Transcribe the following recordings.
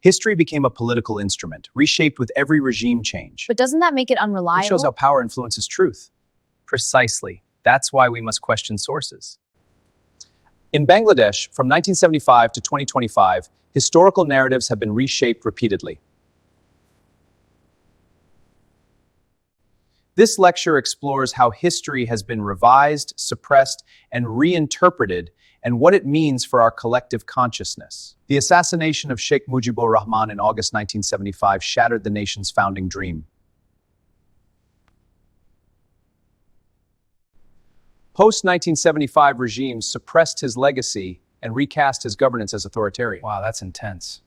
History became a political instrument, reshaped with every regime change. But doesn't that make it It unreliable? shows how power influences truth. Precisely. That's why we must question sources. In Bangladesh, from 1975 to 2025, historical narratives have been reshaped repeatedly. This lecture explores how history has been revised, suppressed, and reinterpreted, and what it means for our collective consciousness. The assassination of Sheikh Mujibur Rahman in August 1975 shattered the nation's founding dream. Post-1975 regimes suppressed his legacy and recast his governance as authoritarian. Wow, that's intense.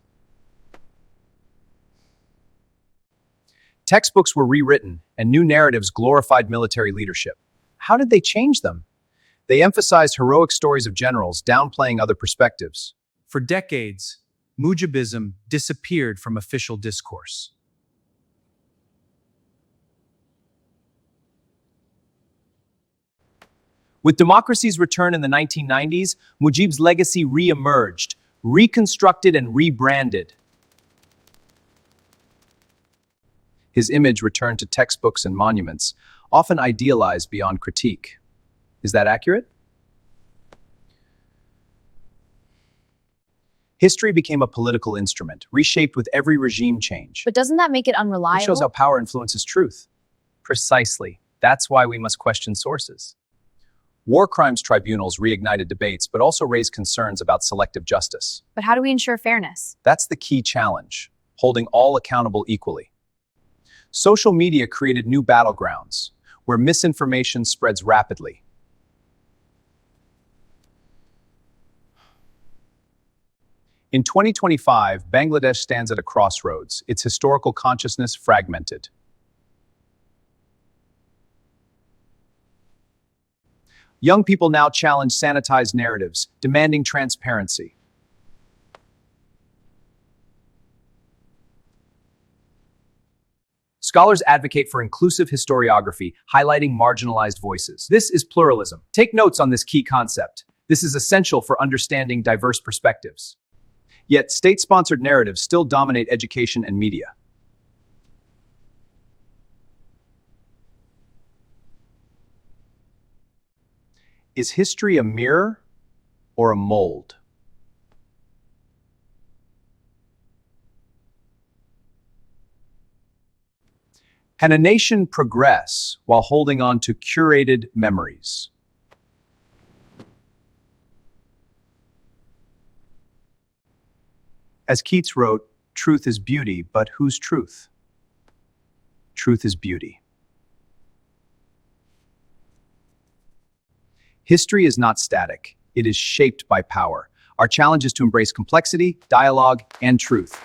Textbooks were rewritten, and new narratives glorified military leadership. How did they change them? They emphasized heroic stories of generals, downplaying other perspectives. For decades, Mujibism disappeared from official discourse. With democracy's return in the 1990s, Mujib's legacy re-emerged, reconstructed and rebranded. His image returned to textbooks and monuments, often idealized beyond critique. Is that accurate? History became a political instrument, reshaped with every regime change. But doesn't that make it unreliable? It shows how power influences truth. Precisely. That's why we must question sources. War crimes tribunals reignited debates, but also raised concerns about selective justice. But how do we ensure fairness? That's the key challenge, holding all accountable equally. Social media created new battlegrounds, where misinformation spreads rapidly. In 2025, Bangladesh stands at a crossroads, its historical consciousness fragmented. Young people now challenge sanitized narratives, demanding transparency. Scholars advocate for inclusive historiography, highlighting marginalized voices. This is pluralism. Take notes on this key concept. This is essential for understanding diverse perspectives. Yet, state-sponsored narratives still dominate education and media. Is history a mirror or a mold? Can a nation progress while holding on to curated memories? As Keats wrote, truth is beauty, but whose truth? Truth is beauty. History is not static. It is shaped by power. Our challenge is to embrace complexity, dialogue, and truth.